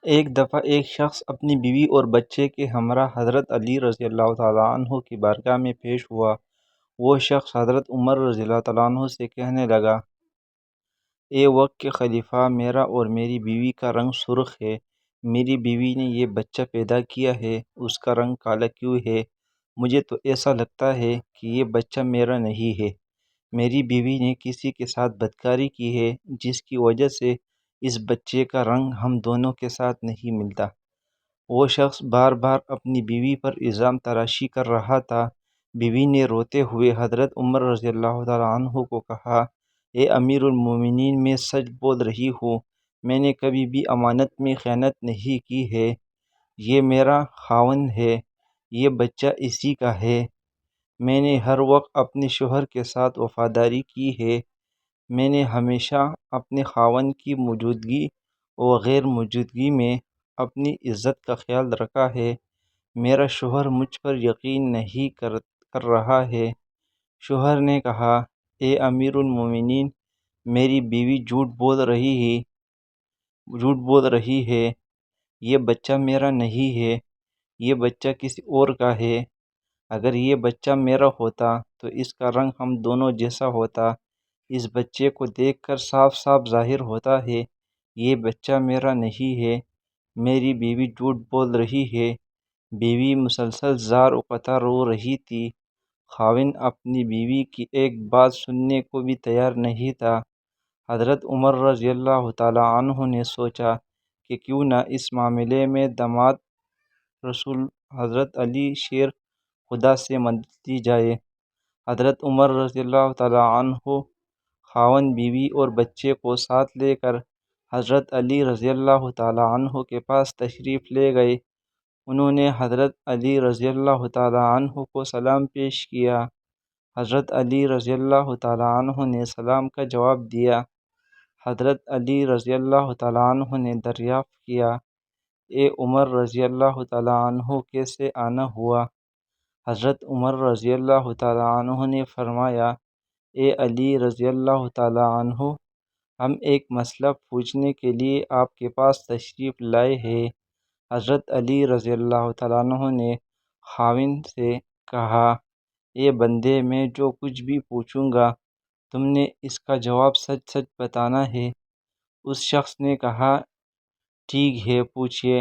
ایک دفعہ ایک شخص اپنی بیوی اور بچے کے ہمراہ حضرت علی رضی اللہ تعالیٰ عنہ کی بارگاہ میں پیش ہوا۔ وہ شخص حضرت عمر رضی اللہ تعالیٰ عنہ سے کہنے لگا، اے وقت کے خلیفہ، میرا اور میری بیوی کا رنگ سرخ ہے۔ میری بیوی نے یہ بچہ پیدا کیا ہے، اس کا رنگ کالا کیوں ہے؟ مجھے تو ایسا لگتا ہے کہ یہ بچہ میرا نہیں ہے۔ میری بیوی نے کسی کے ساتھ بدکاری کی ہے، جس کی وجہ سے اس بچے کا رنگ ہم دونوں کے ساتھ نہیں ملتا۔ وہ شخص بار بار اپنی بیوی پر الزام تراشی کر رہا تھا۔ بیوی نے روتے ہوئے حضرت عمر رضی اللہ تعالیٰ عنہ کو کہا، اے امیر المومنین، میں سچ بول رہی ہوں، میں نے کبھی بھی امانت میں خیانت نہیں کی ہے۔ یہ میرا خاوند ہے، یہ بچہ اسی کا ہے۔ میں نے ہر وقت اپنے شوہر کے ساتھ وفاداری کی ہے۔ میں نے ہمیشہ اپنے خاوند کی موجودگی و غیر موجودگی میں اپنی عزت کا خیال رکھا ہے۔ میرا شوہر مجھ پر یقین نہیں کر رہا ہے۔ شوہر نے کہا، اے امیر المومنین، میری بیوی جھوٹ بول رہی ہے، یہ بچہ میرا نہیں ہے، یہ بچہ کسی اور کا ہے۔ اگر یہ بچہ میرا ہوتا تو اس کا رنگ ہم دونوں جیسا ہوتا۔ اس بچے کو دیکھ کر صاف صاف ظاہر ہوتا ہے یہ بچہ میرا نہیں ہے۔ میری بیوی جھوٹ بول رہی ہے۔ بیوی مسلسل زار و قطع رو رہی تھی۔ خاوند اپنی بیوی کی ایک بات سننے کو بھی تیار نہیں تھا۔ حضرت عمر رضی اللہ تعالیٰ عنہ نے سوچا کہ کیوں نہ اس معاملے میں داماد رسول حضرت علی شیر خدا سے مدد لی جائے۔ حضرت عمر رضی اللہ تعالیٰ عنہ خاوند، بیوی اور بچے کو ساتھ لے کر حضرت علی رضی اللہ تعالیٰ عنہ کے پاس تشریف لے گئے۔ انہوں نے حضرت علی رضی اللہ تعالیٰ عنہ کو سلام پیش کیا۔ حضرت علی رضی اللہ تعالیٰ عنہ نے سلام کا جواب دیا۔ حضرت علی رضی اللہ تعالیٰ عنہ نے دریافت کیا، اے عمر رضی اللہ تعالیٰ عنہ، کیسے آنا ہوا؟ حضرت عمر رضی اللہ تعالیٰ عنہ نے فرمایا، اے علی رضی اللہ تعالیٰ عنہ، ہم ایک مسئلہ پوچھنے کے لیے آپ کے پاس تشریف لائے ہیں۔ حضرت علی رضی اللہ تعالیٰ عنہ نے خاوند سے کہا، اے بندے، میں جو کچھ بھی پوچھوں گا تم نے اس کا جواب سچ سچ بتانا ہے۔ اس شخص نے کہا، ٹھیک ہے، پوچھئے،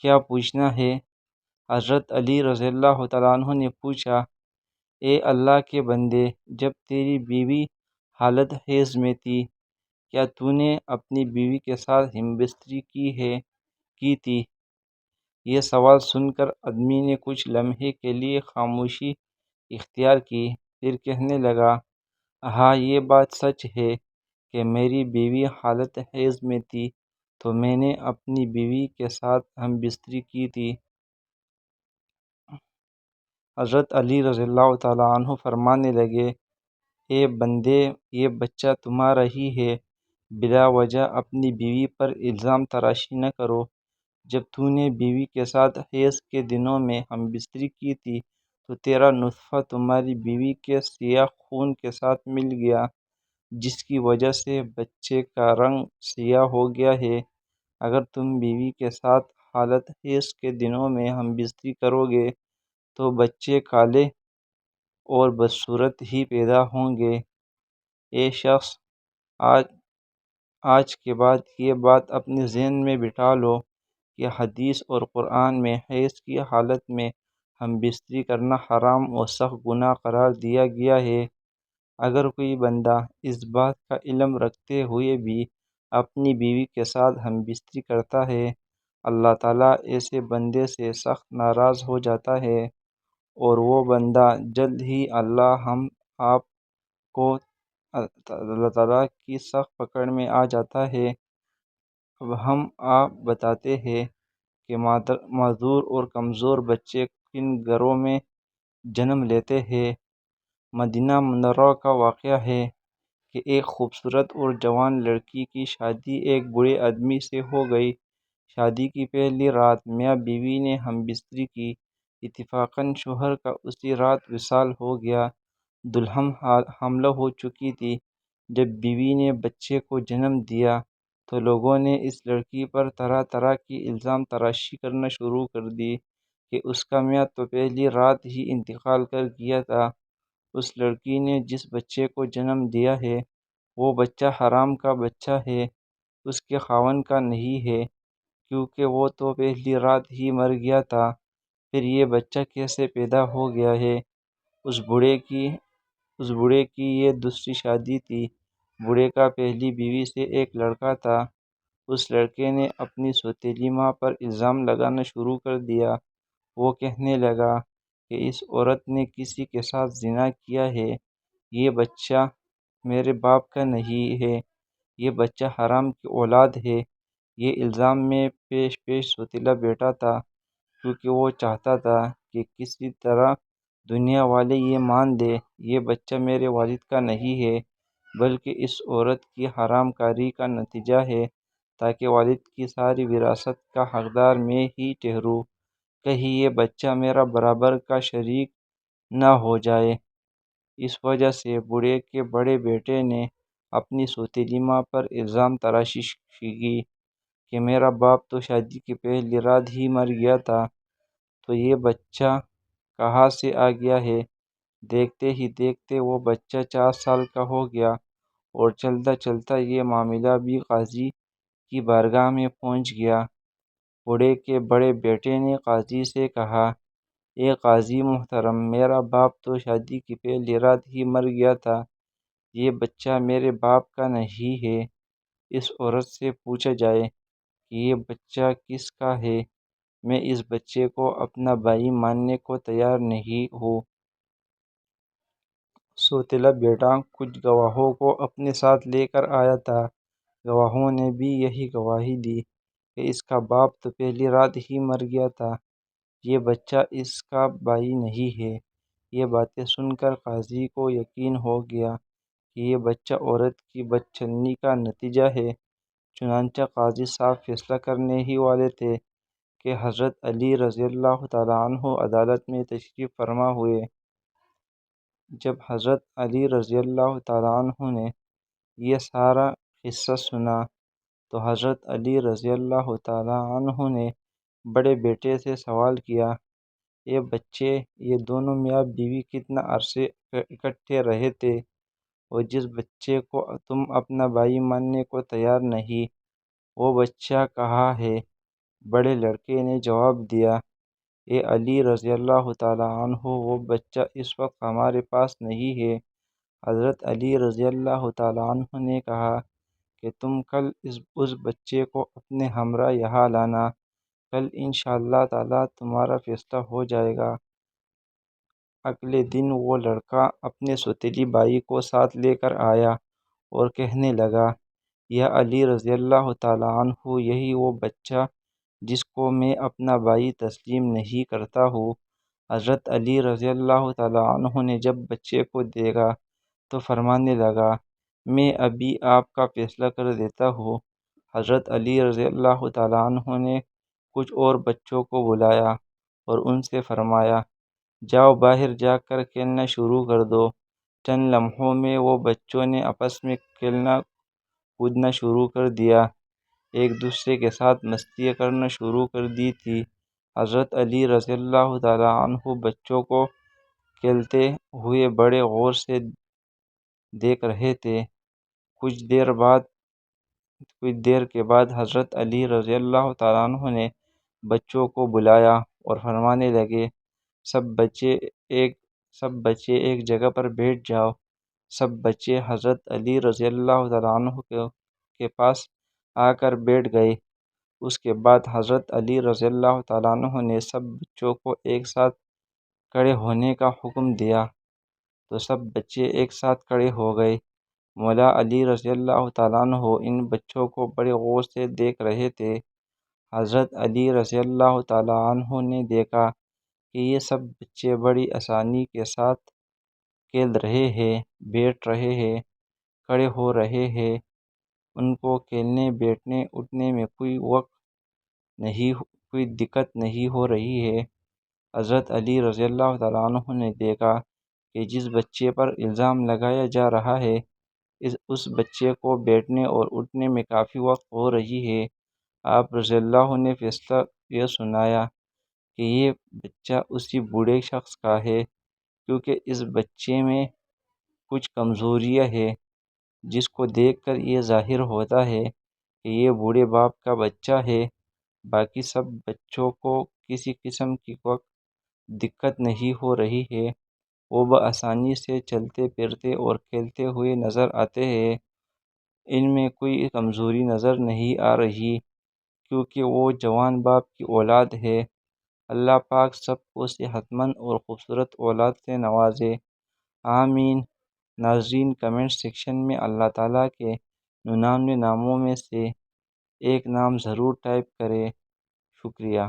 کیا پوچھنا ہے؟ حضرت علی رضی اللہ تعالیٰ عنہ نے پوچھا، اے اللہ کے بندے، جب تیری بیوی حالت حیض میں تھی، کیا تو نے اپنی بیوی کے ساتھ ہم بستری کی تھی؟ یہ سوال سن کر آدمی نے کچھ لمحے کے لیے خاموشی اختیار کی، پھر کہنے لگا، ہاں، یہ بات سچ ہے کہ میری بیوی حالت حیض میں تھی تو میں نے اپنی بیوی کے ساتھ ہم بستری کی تھی۔ حضرت علی رضی اللہ تعالیٰ عنہ فرمانے لگے، اے بندے، یہ بچہ تمہارا ہی ہے، بلا وجہ اپنی بیوی پر الزام تراشی نہ کرو۔ جب تو نے بیوی کے ساتھ حیض کے دنوں میں ہم بستری کی تھی تو تیرا نطفہ تمہاری بیوی کے سیاہ خون کے ساتھ مل گیا، جس کی وجہ سے بچے کا رنگ سیاہ ہو گیا ہے۔ اگر تم بیوی کے ساتھ حالت حیض کے دنوں میں ہم بستری کرو گے تو بچے کالے اور بدصورت ہی پیدا ہوں گے۔ اے شخص، آج کے بعد یہ بات اپنے ذہن میں بٹھا لو کہ حدیث اور قرآن میں حیض کی حالت میں ہم بستری کرنا حرام و سخت گناہ قرار دیا گیا ہے۔ اگر کوئی بندہ اس بات کا علم رکھتے ہوئے بھی اپنی بیوی کے ساتھ ہم بستری کرتا ہے، اللہ تعالیٰ ایسے بندے سے سخت ناراض ہو جاتا ہے، اور وہ بندہ جلد ہی اللہ آپ کو اللہ تعالیٰ کی سخت پکڑ میں آ جاتا ہے۔ اب ہم آپ بتاتے ہیں کہ معذور اور کمزور بچے کن گھروں میں جنم لیتے ہیں۔ مدینہ منورہ کا واقعہ ہے کہ ایک خوبصورت اور جوان لڑکی کی شادی ایک بوڑھے آدمی سے ہو گئی۔ شادی کی پہلی رات میاں بیوی نے ہم بستری کی۔ اتفاقاً شوہر کا اسی رات وصال ہو گیا۔ دلہن حاملہ ہو چکی تھی۔ جب بیوی نے بچے کو جنم دیا تو لوگوں نے اس لڑکی پر طرح طرح کی الزام تراشی کرنا شروع کر دی کہ اس کا میاں تو پہلی رات ہی انتقال کر گیا تھا۔ اس لڑکی نے جس بچے کو جنم دیا ہے وہ بچہ حرام کا بچہ ہے، اس کے خاوند کا نہیں ہے، کیونکہ وہ تو پہلی رات ہی مر گیا تھا۔ پھر یہ بچہ کیسے پیدا ہو گیا ہے؟ اس بوڑھے کی یہ دوسری شادی تھی۔ بوڑھے کا پہلی بیوی سے ایک لڑکا تھا۔ اس لڑکے نے اپنی سوتیلی ماں پر الزام لگانا شروع کر دیا۔ وہ کہنے لگا کہ اس عورت نے کسی کے ساتھ زنا کیا ہے، یہ بچہ میرے باپ کا نہیں ہے، یہ بچہ حرام کی اولاد ہے۔ یہ الزام میں پیش سوتیلا بیٹا تھا، کیونکہ وہ چاہتا تھا کہ کسی طرح دنیا والے یہ مان لیں یہ بچہ میرے والد کا نہیں ہے، بلکہ اس عورت کی حرام کاری کا نتیجہ ہے، تاکہ والد کی ساری وراثت کا حقدار میں ہی ٹھہروں۔ کہیں یہ بچہ میرا برابر کا شریک نہ ہو جائے۔ اس وجہ سے بوڑھے کے بڑے بیٹے نے اپنی سوتیلی ماں پر الزام تراشی کی کہ میرا باپ تو شادی کی پہلی رات ہی مر گیا تھا، تو یہ بچہ کہاں سے آ گیا ہے؟ دیکھتے ہی دیکھتے وہ بچہ 4 سال کا ہو گیا، اور چلتا چلتا یہ معاملہ بھی قاضی کی بارگاہ میں پہنچ گیا۔ بوڑھے کے بڑے بیٹے نے قاضی سے کہا، اے قاضی محترم، میرا باپ تو شادی کی پہلی رات ہی مر گیا تھا، یہ بچہ میرے باپ کا نہیں ہے۔ اس عورت سے پوچھا جائے کہ یہ بچہ کس کا ہے۔ میں اس بچے کو اپنا بھائی ماننے کو تیار نہیں ہوں۔ سوتیلا بیٹا کچھ گواہوں کو اپنے ساتھ لے کر آیا تھا۔ گواہوں نے بھی یہی گواہی دی کہ اس کا باپ تو پہلی رات ہی مر گیا تھا، یہ بچہ اس کا بھائی نہیں ہے۔ یہ باتیں سن کر قاضی کو یقین ہو گیا کہ یہ بچہ عورت کی بد چلنی کا نتیجہ ہے۔ چنانچہ قاضی صاحب فیصلہ کرنے ہی والے تھے کہ حضرت علی رضی اللہ تعالیٰ عنہ عدالت میں تشریف فرما ہوئے۔ جب حضرت علی رضی اللہ تعالیٰ عنہ نے یہ سارا قصہ سنا تو حضرت علی رضی اللہ تعالیٰ عنہ نے بڑے بیٹے سے سوال کیا، اے بچے، یہ دونوں میاں بیوی کتنا عرصے اکٹھے رہے تھے، اور جس بچے کو تم اپنا بھائی ماننے کو تیار نہیں، وہ بچہ کہاں ہے؟ بڑے لڑکے نے جواب دیا، اے علی رضی اللہ تعالیٰ عنہ، وہ بچہ اس وقت ہمارے پاس نہیں ہے۔ حضرت علی رضی اللہ تعالیٰ عنہ نے کہا کہ تم کل اس بچے کو اپنے ہمراہ یہاں لانا، کل انشاءاللہ تعالیٰ تمہارا فیصلہ ہو جائے گا۔ اگلے دن وہ لڑکا اپنے سوتیلی بھائی کو ساتھ لے کر آیا اور کہنے لگا، یا علی رضی اللہ تعالیٰ عنہ، یہی وہ بچہ جس کو میں اپنا بھائی تسلیم نہیں کرتا ہوں۔ حضرت علی رضی اللہ تعالیٰ عنہ نے جب بچے کو دیکھا تو فرمانے لگا، میں ابھی آپ کا فیصلہ کر دیتا ہوں۔ حضرت علی رضی اللہ تعالیٰ عنہ نے کچھ اور بچوں کو بلایا اور ان سے فرمایا، جاؤ باہر جا کر کھیلنا شروع کر دو۔ چند لمحوں میں وہ بچوں نے آپس میں کھیلنا کودنا شروع کر دیا، ایک دوسرے کے ساتھ مستیاں کرنا شروع کر دی تھی۔ حضرت علی رضی اللہ تعالیٰ عنہ بچوں کو کھیلتے ہوئے بڑے غور سے دیکھ رہے تھے۔ کچھ دیر کے بعد حضرت علی رضی اللہ تعالیٰ عنہ نے بچوں کو بلایا اور فرمانے لگے، سب بچے ایک جگہ پر بیٹھ جاؤ۔ سب بچے حضرت علی رضی اللہ تعالیٰ عنہ کے پاس آ کر بیٹھ گئے۔ اس کے بعد حضرت علی رضی اللہ تعالیٰ عنہ نے سب بچوں کو ایک ساتھ کھڑے ہونے کا حکم دیا تو سب بچے ایک ساتھ کھڑے ہو گئے۔ مولا علی رضی اللہ تعالیٰ عنہ ان بچوں کو بڑے غور سے دیکھ رہے تھے۔ حضرت علی رضی اللہ تعالیٰ عنہ نے دیکھا کہ یہ سب بچے بڑی آسانی کے ساتھ کھیل رہے ہیں، بیٹھ رہے ہیں، کھڑے ہو رہے ہیں، ان کو کھیلنے بیٹھنے اٹھنے میں کوئی دقت نہیں ہو رہی ہے۔ حضرت علی رضی اللہ تعالیٰ عنہ نے دیکھا کہ جس بچے پر الزام لگایا جا رہا ہے اس بچے کو بیٹھنے اور اٹھنے میں کافی وقت ہو رہی ہے۔ آپ رضی اللہ نے فیصلہ یہ سنایا کہ یہ بچہ اسی بوڑھے شخص کا ہے، کیونکہ اس بچے میں کچھ کمزوریاں ہے جس کو دیکھ کر یہ ظاہر ہوتا ہے کہ یہ بوڑھے باپ کا بچہ ہے۔ باقی سب بچوں کو کسی قسم کی کوئی دقت نہیں ہو رہی ہے، وہ بآسانی سے چلتے پھرتے اور کھیلتے ہوئے نظر آتے ہیں۔ ان میں کوئی کمزوری نظر نہیں آ رہی، کیونکہ وہ جوان باپ کی اولاد ہے۔ اللہ پاک سب کو صحت مند اور خوبصورت اولاد سے نوازے، آمین۔ ناظرین، کمنٹ سیکشن میں اللہ تعالیٰ کے 99 ناموں میں سے ایک نام ضرور ٹائپ کریں۔ شکریہ۔